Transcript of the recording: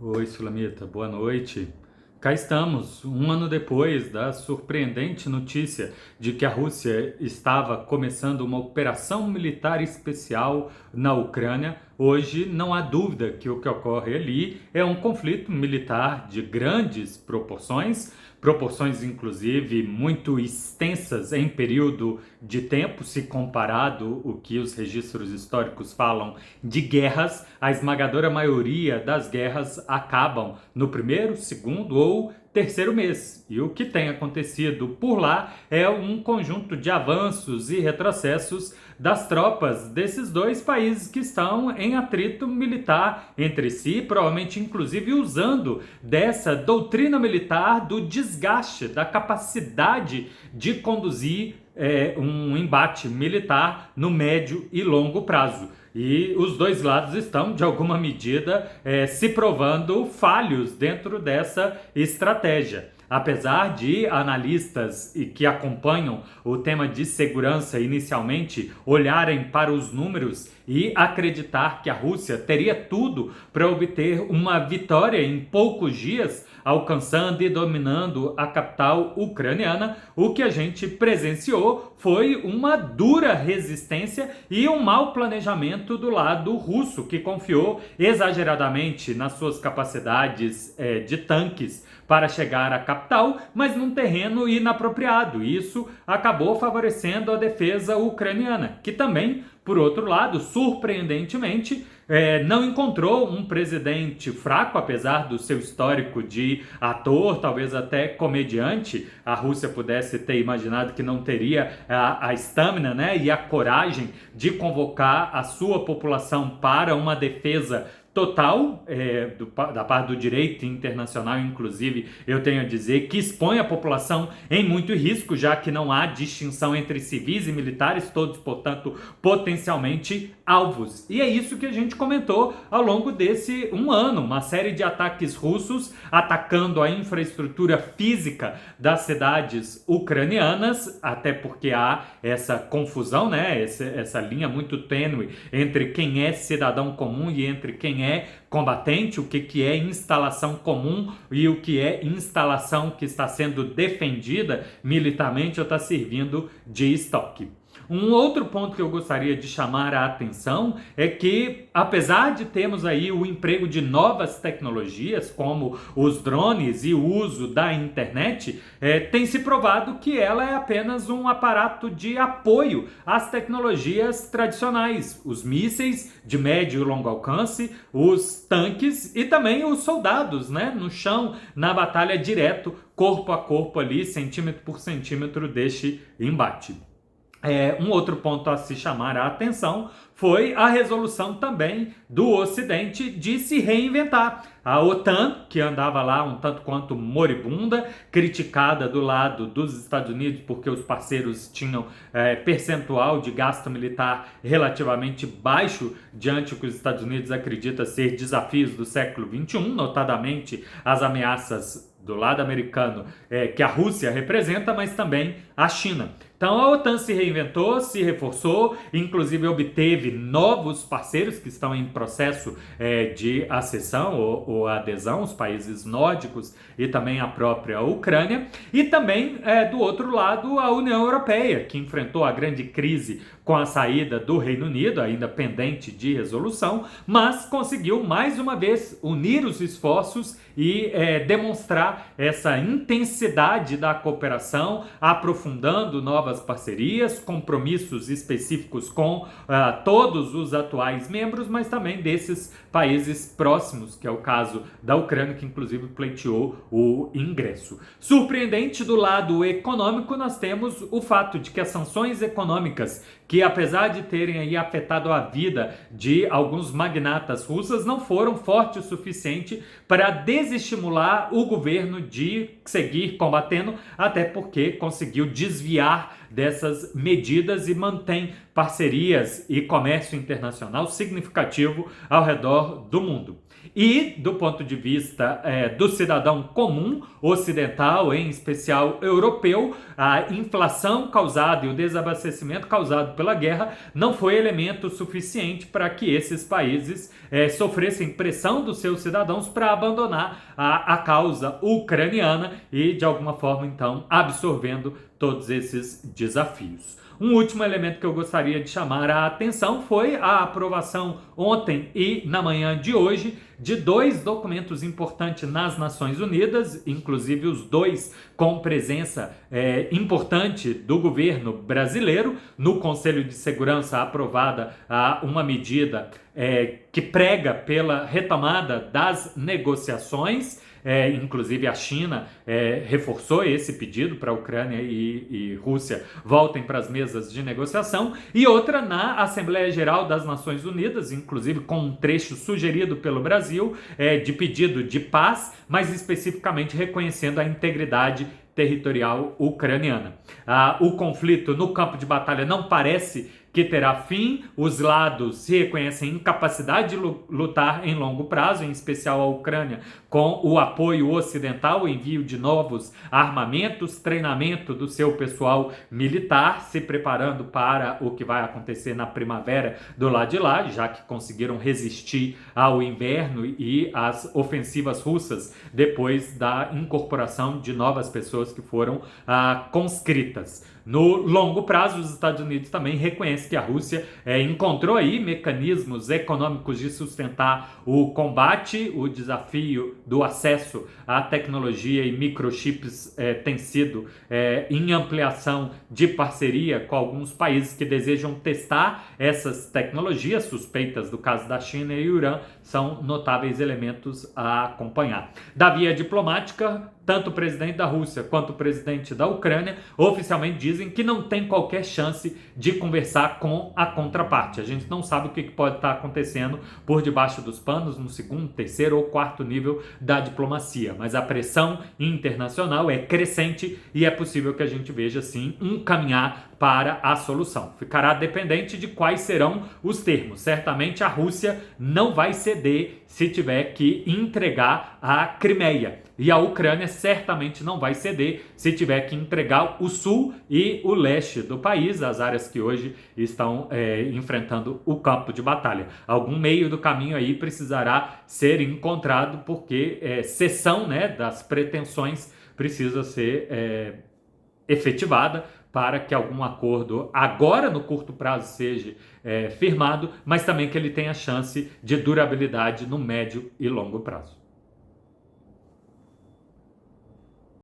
Oi, Sulamita, boa noite. Cá estamos, um ano depois da surpreendente notícia de que a Rússia estava começando uma operação militar especial na Ucrânia. Hoje não há dúvida que o que ocorre ali é um conflito militar de grandes proporções, proporções inclusive muito extensas em período de tempo, se comparado o que os registros históricos falam de guerras. A esmagadora maioria das guerras acabam no primeiro, segundo ou terceiro mês. E o que tem acontecido por lá é um conjunto de avanços e retrocessos das tropas desses dois países que estão em atrito militar entre si, provavelmente inclusive usando dessa doutrina militar do desgaste, da capacidade de conduzir um embate militar no médio e longo prazo. E os dois lados estão, de alguma medida, se provando falhos dentro dessa estratégia. Apesar de analistas que acompanham o tema de segurança inicialmente olharem para os números e acreditar que a Rússia teria tudo para obter uma vitória em poucos dias, alcançando e dominando a capital ucraniana, o que a gente presenciou foi uma dura resistência e um mau planejamento do lado russo, que confiou exageradamente nas suas capacidades de tanques para chegar à capital, mas num terreno inapropriado. Isso acabou favorecendo a defesa ucraniana, que também, por outro lado, surpreendentemente, não encontrou um presidente fraco, apesar do seu histórico de ator, talvez até comediante. A Rússia pudesse ter imaginado que não teria a estamina, né, e a coragem de convocar a sua população para uma defesa total da parte do direito internacional, inclusive, eu tenho a dizer que expõe a população em muito risco, já que não há distinção entre civis e militares, todos, portanto, potencialmente alvos. E é isso que a gente comentou ao longo desse um ano, uma série de ataques russos atacando a infraestrutura física das cidades ucranianas, até porque há essa confusão, né, essa linha muito tênue entre quem é cidadão comum e entre quem é combatente, o que é instalação comum e o que é instalação que está sendo defendida militarmente ou está servindo de estoque. Um outro ponto que eu gostaria de chamar a atenção é que, apesar de termos aí o emprego de novas tecnologias, como os drones e o uso da internet, tem se provado que ela é apenas um aparato de apoio às tecnologias tradicionais, os mísseis de médio e longo alcance, os tanques e também os soldados, né, no chão, na batalha direto, corpo a corpo ali, centímetro por centímetro deste embate. Um outro ponto a se chamar a atenção foi a resolução também do Ocidente de se reinventar. A OTAN, que andava lá um tanto quanto moribunda, criticada do lado dos Estados Unidos porque os parceiros tinham percentual de gasto militar relativamente baixo diante do que os Estados Unidos acredita ser desafios do século XXI, notadamente as ameaças do lado americano que a Rússia representa, mas também a China. Então a OTAN se reinventou, se reforçou, inclusive obteve novos parceiros que estão em processo de acessão ou adesão, os países nórdicos e também a própria Ucrânia, e também do outro lado a União Europeia, que enfrentou a grande crise com a saída do Reino Unido, ainda pendente de resolução, mas conseguiu mais uma vez unir os esforços e demonstrar essa intensidade da cooperação, aprofundando novas parcerias, compromissos específicos com todos os atuais membros, mas também desses países próximos, que é o caso da Ucrânia, que inclusive pleiteou o ingresso. Surpreendente do lado econômico, nós temos o fato de que as sanções econômicas, que apesar de terem aí afetado a vida de alguns magnatas russos, não foram fortes o suficiente para desestimular o governo de seguir combatendo, até porque conseguiu desviar dessas medidas e mantém parcerias e comércio internacional significativo ao redor do mundo. e do ponto de vista do cidadão comum ocidental, em especial europeu, a inflação causada e o desabastecimento causado pela guerra não foi elemento suficiente para que esses países sofressem pressão dos seus cidadãos para abandonar a causa ucraniana e, de alguma forma, então, absorvendo todos esses desafios. Um último elemento que eu gostaria de chamar a atenção foi a aprovação ontem e na manhã de hoje de 2 documentos importantes nas Nações Unidas, inclusive os 2 com presença importante do governo brasileiro. No Conselho de Segurança aprovada uma medida que prega pela retomada das negociações. Inclusive a China reforçou esse pedido para a Ucrânia e Rússia voltem para as mesas de negociação, e outra na Assembleia Geral das Nações Unidas, inclusive com um trecho sugerido pelo Brasil de pedido de paz, mas especificamente reconhecendo a integridade territorial ucraniana. O conflito no campo de batalha não parece que terá fim, os lados se reconhecem incapacidade de lutar em longo prazo, em especial a Ucrânia, com o apoio ocidental, o envio de novos armamentos, treinamento do seu pessoal militar, se preparando para o que vai acontecer na primavera do lado de lá, já que conseguiram resistir ao inverno e às ofensivas russas depois da incorporação de novas pessoas que foram conscritas. No longo prazo, os Estados Unidos também reconhecem que a Rússia encontrou aí mecanismos econômicos de sustentar o combate. O desafio do acesso à tecnologia e microchips tem sido em ampliação de parceria com alguns países que desejam testar essas tecnologias. Suspeitas do caso da China e Irã são notáveis elementos a acompanhar. Da via diplomática, tanto o presidente da Rússia quanto o presidente da Ucrânia oficialmente dizem que não tem qualquer chance de conversar com a contraparte. A gente não sabe o que pode estar acontecendo por debaixo dos panos, no segundo, terceiro ou quarto nível da diplomacia. Mas a pressão internacional é crescente e é possível que a gente veja, sim, um caminhar para a solução. Ficará dependente de quais serão os termos. Certamente a Rússia não vai ceder se tiver que entregar a Crimeia. E a Ucrânia certamente não vai ceder se tiver que entregar o sul e o leste do país, as áreas que hoje estão enfrentando o campo de batalha. Algum meio do caminho aí precisará ser encontrado, porque cessão das pretensões precisa ser efetivada para que algum acordo agora no curto prazo seja firmado, mas também que ele tenha chance de durabilidade no médio e longo prazo.